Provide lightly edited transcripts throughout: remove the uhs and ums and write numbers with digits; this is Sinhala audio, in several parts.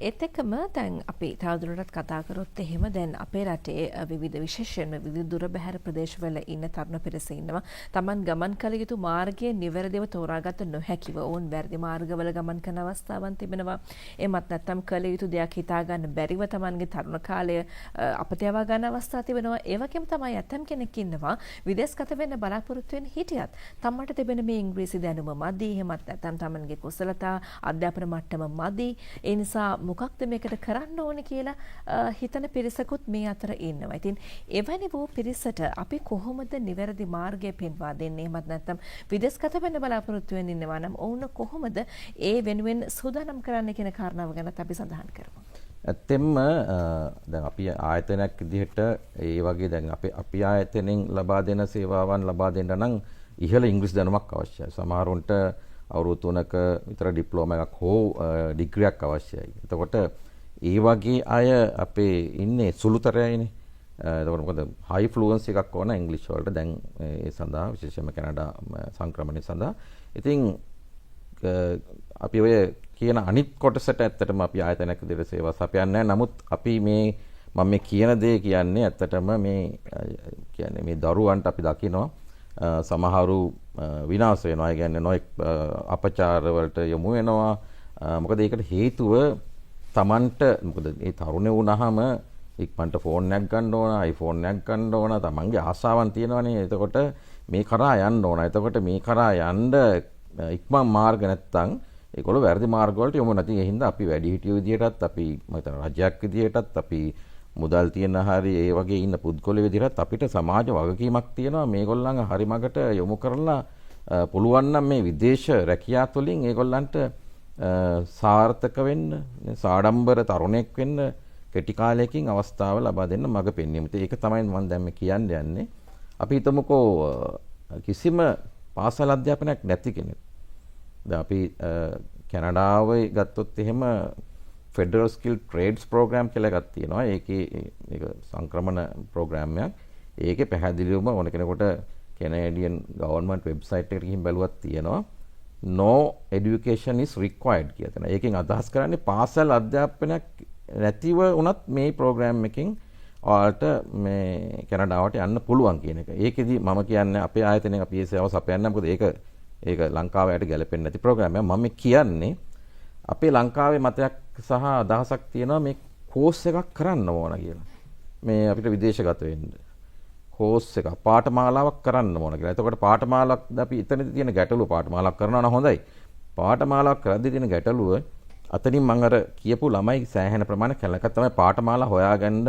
ඒත් එක්කම දැන් අපි තවදුරටත් කතා කරොත් එහෙම දැන් අපේ රටේ විවිධ විශේෂයෙන්ම විවිධ දුර බැහැර ප්‍රදේශවල ඉන්න තරුණ පිරිස ඉන්නවා. Taman ගමන් කළ යුතු මාර්ගයේ නිවැරදිව තෝරාගත නොහැකිව ඔවුන් වැරදි මාර්ගවල ගමන් කරන අවස්ථාවන් තිබෙනවා. එමත් නැත්නම් කළ යුතු දෙයක් හිතා ගන්න බැරිව Tamanගේ තරුණ කාලය අපත යවා ගන්න අවස්ථා තිබෙනවා. ඒ වගේම තමයි ඇතම් කෙනෙක් ඉන්නවා විදේශගත වෙන්න බලාපොරොත්තු වෙන හිටියත් තමන්ට තිබෙන මේ ඉංග්‍රීසි දැනුම මදි. එහෙමත් නැත්නම් Tamanගේ කුසලතා අධ්‍යාපන මට්ටම මදි. ඒ නිසා මොකක්ද මේකට කරන්න ඕනේ කියලා හිතන පිරිසකුත් මේ අතර ඉන්නවා. ඉතින් එවැනි වූ පිරිසට අපි කොහොමද නිවැරදි මාර්ගය පෙන්වා දෙන්නේ? එහෙමත් නැත්නම් විදේශගත වෙන්න බලාපොරොත්තු වෙන්න ඉන්නවා නම් ඔවුන් කොහොමද ඒ වෙනුවෙන් සූදානම් කරන්න කියන කාරණාව ගැනත් අපි සඳහන් කරමු. ඇත්තෙන්ම දැන් අපි ආයතනයක් විදිහට ඒ වගේ දැන් අපි ආයතනෙන් ලබා දෙන සේවාවන් ලබා දෙන්න නම් ඉහළ ඉංග්‍රීසි දැනුමක් අවශ්‍යයි. සමහරුන්ට අවුරුදු 3ක විතර ඩිප්ලෝමා එකක් හෝ ඩිග්‍රියක් අවශ්‍යයි. එතකොට ඒ වගේ අය අපේ ඉන්නේ සුළුතරයයිනේ. එතකොට මොකද හයි ෆ්ලුවන්සි එකක් ඕන ඉංග්‍රීසි වලට දැන් ඒ සඳහා විශේෂයෙන්ම කැනඩා සංක්‍රමණය සඳහා. ඉතින් අපි ඔය කියන අනිත් කොටසට ඇත්තටම අපි ආයතනයක් විදිහට සේවා සපයන්නේ නැහැ. නමුත් අපි මම මේ කියන දේ කියන්නේ ඇත්තටම මේ කියන්නේ මේ දරුවන්ට අපි දකිනවා සමහරු විනාශ වෙනවා. ඒ කියන්නේ නොඑක් අපචාර වලට යොමු වෙනවා. මොකද ඒකට හේතුව Tamanට මොකද මේ තරුණේ වුණාම ඉක්මනට ෆෝන් එකක් ගන්න ඕන, iPhone එකක් ගන්න ඕන, Tamanගේ ආසාවන් තියෙනවනේ. එතකොට මේ කරා යන්න ඕන. එතකොට මේ කරා යන්න ඉක්මන් මාර්ග නැත්තම් ඒගොල්ලෝ වැරදි මාර්ග වලට යොමු නැති. ඒ හින්දා අපි වැඩිහිටියෝ විදියටත් අපි මම හිතන රජයක් විදියටත් අපි මුදල් තියෙන හරි ඒ වගේ ඉන්න පුද්ගලයෝ විදිහට අපිට සමාජ වගකීමක් තියෙනවා මේගොල්ලන් හරි මගට යොමු කරලා පුළුවන් නම් මේ විදේශ රැකියා තුළින් ඒගොල්ලන්ට සාර්ථක වෙන්න සාඩම්බර තරුණයෙක් වෙන්න කෙටි කාලයකින් අවස්ථාව ලබා දෙන්න මඟ පෙන්වීම. ඒක තමයි මම දැන් මේ කියන්න යන්නේ. අපි හිතමුකෝ කිසිම පාසල් අධ්‍යාපනයක් නැති කෙනෙක්. දැන් අපි කැනඩාවේ ගත්තොත් එහෙම ෆෙඩරල් ස්කිල් ට්‍රේඩ්ස් ප්‍රෝග්‍රෑම් කියලා එකක් තියෙනවා. ඒකේ මේක සංක්‍රමණ ප්‍රෝග්‍රෑම් එකක්. ඒකේ පැහැදිලිවම ඕන කෙනෙකුට කැනේඩියන් ගවර්න්මන්ට් වෙබ්සයිට් එකට ගිහින් බැලුවත් තියෙනවා. No education is required කියලා තියෙනවා. ඒකෙන් අදහස් කරන්නේ පාසල් අධ්‍යාපනයක් නැතිව වුණත් මේ ප්‍රෝග්‍රෑම් එකෙන් ඔයාලට මේ කැනඩාවට යන්න පුළුවන් කියන එක. ඒකෙදි මම කියන්නේ අපේ ආයතනයෙන් අපි ඒ සේවාව සපයන්නේ මොකද ඒක ලංකාවට ගැලපෙන්නේ නැති ප්‍රෝග්‍රෑම් එකක්. මම කියන්නේ අපේ ලංකාවේ මතයක් සහ අදහසක් තියෙනවා මේ කෝස් එකක් කරන්න ඕන කියලා. මේ අපිට විදේශගත වෙන්න. කෝස් එකක් පාඨමාලාවක් කරන්න ඕන කියලා. එතකොට පාඨමාලාවක් අපි එතනදී තියෙන ගැටලුව පාඨමාලාවක් කරනවා නම් හොඳයි. පාඨමාලාවක් කරද්දී තියෙන ගැටලුව අතනින් මම අර කියපු ළමයි සෑහෙන ප්‍රමාණයක් කලක තමයි පාඨමාලා හොයාගන්න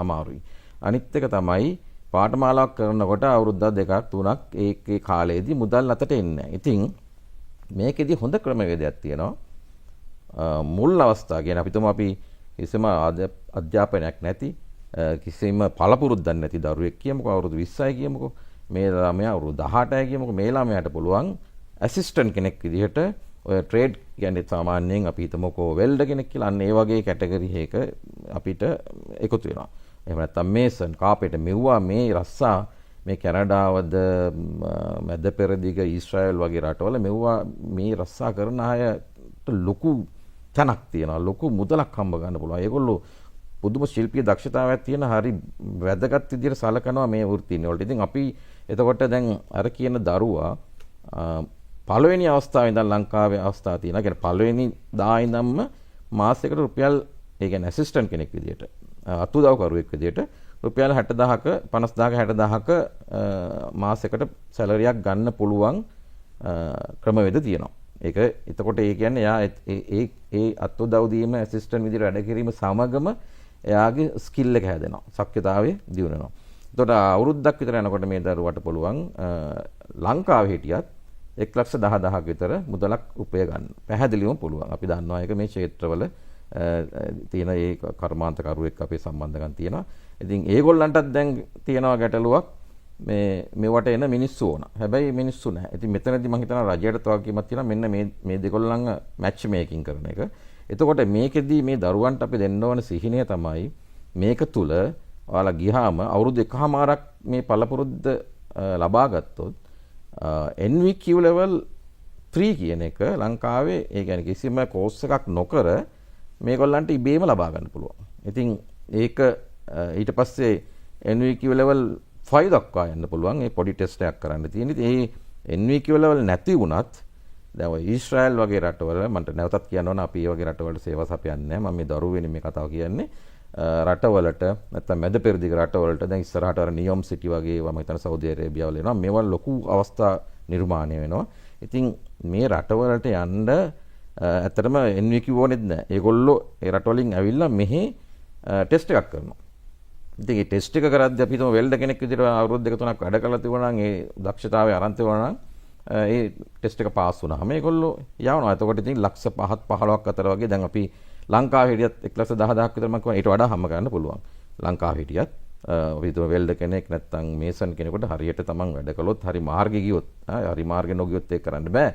අමාරුයි. අනිත් එක තමයි පාඨමාලාවක් කරනකොට අවුරුද්දක් දෙකක් තුනක් ඒකේ කාලයේදී මුදල් අතට එන්නේ නැහැ. ඉතින් මේකෙදි හොඳ ක්‍රමවේදයක් තියෙනවා. මුල් අවස්ථාව කියන්නේ අපි තුමු අපි කිසිම අධ්‍යාපනයක් නැති කිසිම පළපුරුද්දක් නැති දරුවෙක් කියමුකෝ අවුරුදු 20යි කියමුකෝ මේ ළමයා අවුරුදු 18යි කියමුකෝ මේ ළමයාට පුළුවන් ඇසිස්ටන්ට් කෙනෙක් විදිහට ඔය ට්‍රේඩ් කියන්නේ සාමාන්‍යයෙන් අපි හිතමුකෝ වෙල්ඩර් කෙනෙක් කියලා අන්න ඒ වගේ කැටගරි එකක අපිට එකතු වෙනවා. එහෙම නැත්නම් මේසන් කාපෙට මෙව්වා මේ රස්සා මේ කැනඩාවද මැද පෙරදිග ඊශ්‍රායල් වගේ රටවල මෙව්වා මේ රස්සා කරන අයට ලොකු තැනක් තියෙනවා. ලොකු මුදලක් හම්බ ගන්න පුළුවන්. ඒගොල්ලෝ පුදුම ශිල්පීය දක්ෂතාවයක් තියෙන හරි වැදගත් විදිහට සලකනවා මේ වෘත්තීන් වලට. ඉතින් අපි එතකොට දැන් අර කියන දරුවා පළවෙනි අවස්ථාවේ ඉඳන් ලංකාවේ අවස්ථාව තියෙනවා. කියන්නේ පළවෙනි දා ඉඳන්ම මාසයකට රුපියල් ඒ කියන්නේ ඇසිස්ටන්ට් කෙනෙක් විදිහට අතුදව්කරුවෙක් විදිහට රුපියල් 60000ක 50000ක 60000ක මාසයකට සැලරියක් ගන්න පුළුවන් ක්‍රමවේද තියෙනවා. ඒක එතකොට ඒ කියන්නේ එයා ඒ අත්උදව් දීම ඇසිස්ටන්ට් විදිහට වැඩ කිරීම සමගම එයාගේ ස්කිල් එක හැදෙනවා. ශක්්‍යතාවය දියුණු වෙනවා. එතකොට අවුරුද්දක් විතර යනකොට මේ දරුවට පුළුවන් ලංකාවේ හිටියත් 1,10,000ක් විතර මුදලක් උපය ගන්න. පැහැදිලිවම පුළුවන්. අපි දන්නවා ඒක මේ ක්ෂේත්‍රවල තියෙන ඒ කර්මාන්තකරුවෙක් අපේ සම්බන්ධකම් තියෙනවා. ඉතින් ඒගොල්ලන්ටත් දැන් තියෙනවා ගැටලුවක් මේවට එන මිනිස්සු ඕන. හැබැයි මිනිස්සු නැහැ. ඉතින් මෙතනදී මම හිතනවා රජයට තවකීමක් තියෙනවා මෙන්න මේ දෙකොල්ලන් මැච් මේකින් කරන එක. එතකොට මේකෙදී මේ දරුවන්ට අපි දෙන්න ඕන සිහිනය තමයි මේක තුල ඔයාලා ගියාම අවුරුදු එකමාරක් මේ පළපුරුද්ද ලබා ගත්තොත් NVQ level 3 කියන එක ලංකාවේ ඒ කියන්නේ කිසිම කෝස් එකක් නොකර මේගොල්ලන්ට ඉබේම ලබා ගන්න පුළුවන්. ඉතින් ඒක ඊට පස්සේ NVQ level 5 දක්වා යන්න පුළුවන්. ඒ පොඩි ටෙස්ට් එකක් කරන්න තියෙන. ඉතින් ඒ NVQ level නැති වුණත් දැන් ඔය ඊශ්‍රායල් වගේ රටවල මන්ට නැවතත් කියන්න ඕන අපි මේ වගේ රටවලට සේවා සපයන්නේ නැහැ. මම මේ දරුවෙනි මේ කතාව කියන්නේ. රටවලට නැත්නම් මැද පෙරදිග රටවලට දැන් ඉස්සරහට අර නියොම් සිටි වගේ ඒවා මම හිතන සෞදි අරේබියාවල එනවා. මේවා ලොකු අවස්ථා නිර්මාණය වෙනවා. ඉතින් මේ රටවලට යන්න ඇත්තටම NVQ ඕනෙත් නැහැ. ඒගොල්ලෝ ඒ රටවලින් ඇවිල්ලා මෙහි ටෙස්ට් එකක් කරනවා. ඉතින් මේ ටෙස්ට් එක කරද්දී අපි හිතමු වෙල්ඩර් කෙනෙක් විදිහට අවුරුදු දෙක තුනක් වැඩ කරලා තිබුණා නම් ඒ දක්ෂතාවය අරන් තිබුණා නම් ඒ ටෙස්ට් එක පාස් වුණාම මේගොල්ලෝ යවනවා. එතකොට ඉතින් ලක්ෂ 5ක් 15ක් අතර වගේ දැන් අපි ලංකාවේ හිටියත් 1,10,000ක් විතර මම කියනවා ඊට වඩා හම්බ ගන්න පුළුවන්. ලංකාවේ හිටියත් අපි හිතුව වෙල්ඩර් කෙනෙක් නැත්නම් මේසන් කෙනෙකුට හරියට තමන් වැඩ කළොත් හරි මාර්ගෙ ගියොත් හරි මාර්ගෙ නොගියොත් ඒක කරන්න බෑ.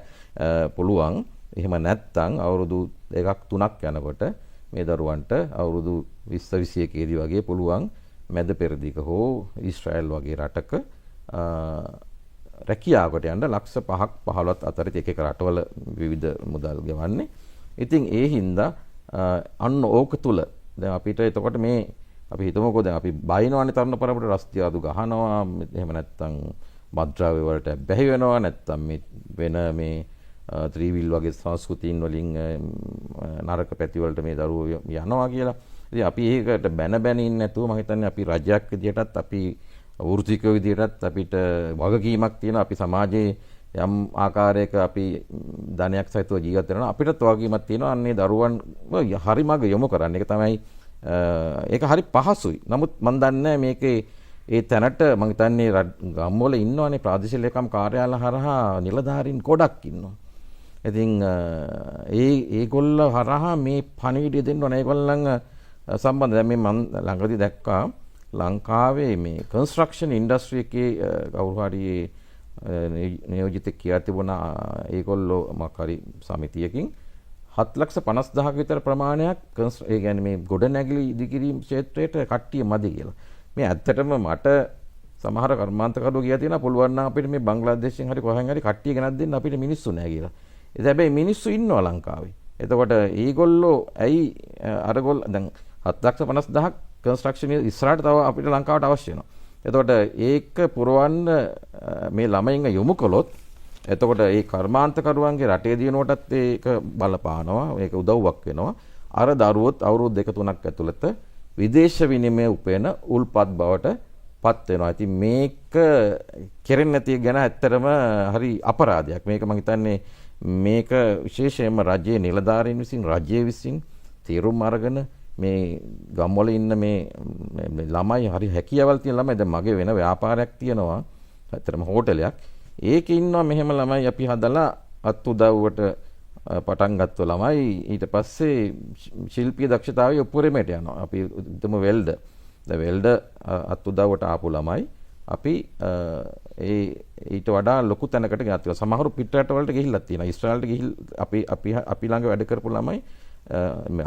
පුළුවන්. එහෙම නැත්නම් අවුරුදු 2ක් 3ක් යනකොට මේ දරුවන්ට අවුරුදු 20 21 දී වගේ පුළුවන් මැද පෙරදිග හෝ ඊශ්‍රායල් වගේ රටක රැකියාවකට යන්න ලක්ෂ 5ක් 15ක් අතර එක එක රටවල විවිධ මුදල් ගෙවන්නේ. ඉතින් ඒ හින්දා අන්න ඕක තුල දැන් අපිට එතකොට මේ අපි හිතමුකෝ දැන් අපි බයිනවනේ තරුණ පරපුරට රස්තියාදු ගහනවා එහෙම නැත්නම් මත්ද්‍රව්‍ය වලට බැහැ වෙනවා නැත්නම් මේ වෙන මේ ත්‍රිවිල් වගේ සංස්කෘතීන් වලින් නරක පැති වලට මේ දරුවෝ යනවා කියලා. ඉතින් අපි ඒකට බැන බැන ඉන්නේ නැතුව මම හිතන්නේ අපි රජයක් විදියටත් අපි වෘත්තික විදියටත් අපිට වගකීමක් තියෙනවා. අපි සමාජයේ යම් ආකාරයක අපි ධනයක් සහිතව ජීවත් වෙනවා. අපිටත් වගකීමක් තියෙනවා අන්නේ දරුවන් හරි මඟ යොමු කරන්න. ඒක තමයි ඒක හරි පහසුයි. නමුත් මම දන්නේ මේකේ ඒ තැනට මම හිතන්නේ ගම්වල ඉන්නවනේ ප්‍රාදේශීය ලේකම් කාර්යාල හරහා නිලධාරීන් ගොඩක් ඉන්නවා. ඉතින් ඒගොල්ල හරහා මේ පණිවිඩය දෙන්න ඕන. ඒගොල්ලන් සම්බන්ධ දැන් මේ මම ළඟදී දැක්කා ලංකාවේ මේ කන්ස්ට්‍රක්ෂන් ඉන්ඩස්ට්‍රි එකේ කවුරු හරි නියෝජිතෙක් කියලා තිබුණා. ඒගොල්ලෝ මොකක් හරි සමිතියකින් 7,50,000ක විතර ප්‍රමාණයක් ඒ කියන්නේ මේ ගොඩනැගිලි ඉදිකිරීම ක්ෂේත්‍රයට කට්ටිය මදි කියලා. මේ ඇත්තටම මට සමහර කර්මාන්තකරුවෝ කියලා තියෙනවා පුළුවන් නම් අපිට මේ බංග්ලාදේශයෙන් හරි කොහෙන් හරි කට්ටිය ගෙනත් දෙන්න අපිට මිනිස්සු නැහැ කියලා. ඒත් හැබැයි මිනිස්සු ඉන්නවා ලංකාවේ. එතකොට ඒගොල්ලෝ ඇයි අරගොල්ල දැන් 7,50,000ක් කන්ස්ට්‍රක්ෂන් ඉස්සරහට තව අපිට ලංකාවට අවශ්‍ය වෙනවා. එතකොට ඒක පුරවන්න මේ ළමයින්ව යොමු කළොත් එතකොට ඒ කර්මාන්තකරුවන්ගේ රටේ දිනවටත් ඒක බලපානවා. ඒක උදව්වක් වෙනවා. අර දරුවොත් අවුරුදු 2-3ක් ඇතුළත විදේශ විනිමය උපයන උල්පත් බවට පත් වෙනවා. ඉතින් මේක කෙරෙන්නේ නැති ගැන ඇත්තටම හරි අපරාධයක්. මේක මම හිතන්නේ මේක විශේෂයෙන්ම රජයේ නිලධාරීන් විසින් රජයේ විසින් තීරුම් අරගෙන මේ ගම්වල ඉන්න මේ ළමයි හරි හැකියාවල් තියෙන ළමයි දැන් මගේ වෙන ව්‍යාපාරයක් තියෙනවා. ඇත්තටම හෝටලයක්. ඒකේ ඉන්නවා මෙහෙම ළමයි අපි හදලා අත් උදව්වට පටන් ගත්ත ළමයි ඊට පස්සේ ශිල්පීය දක්ෂතාවයේ උපරිමයට යනවා. අපි හිතමු වෙල්ඩර්. දැන් වෙල්ඩර් අත් උදව්වට ආපු ළමයි අපි ඊට වඩා ලොකු තැනකට ගියා. සමහරු පිටරට වලට ගිහිල්ලා තියෙනවා. ඊශ්‍රායලට ගිහිල් අපි ළඟ වැඩ කරපු ළමයි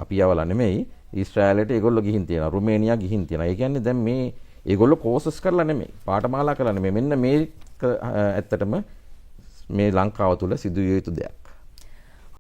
අපි යවලා නෙමෙයි ඊශ්‍රායලට ඒගොල්ලෝ ගිහින් තියෙනවා. රුමේනියා ගිහින් තියෙනවා. ඒ කියන්නේ දැන් මේ ඒගොල්ලෝ කෝසස් කරලා නෙමෙයි පාඨමාලා කරලා නෙමෙයි. මෙන්න මේක ඇත්තටම මේ ලංකාව තුල සිදුවිය යුතු දෙයක්.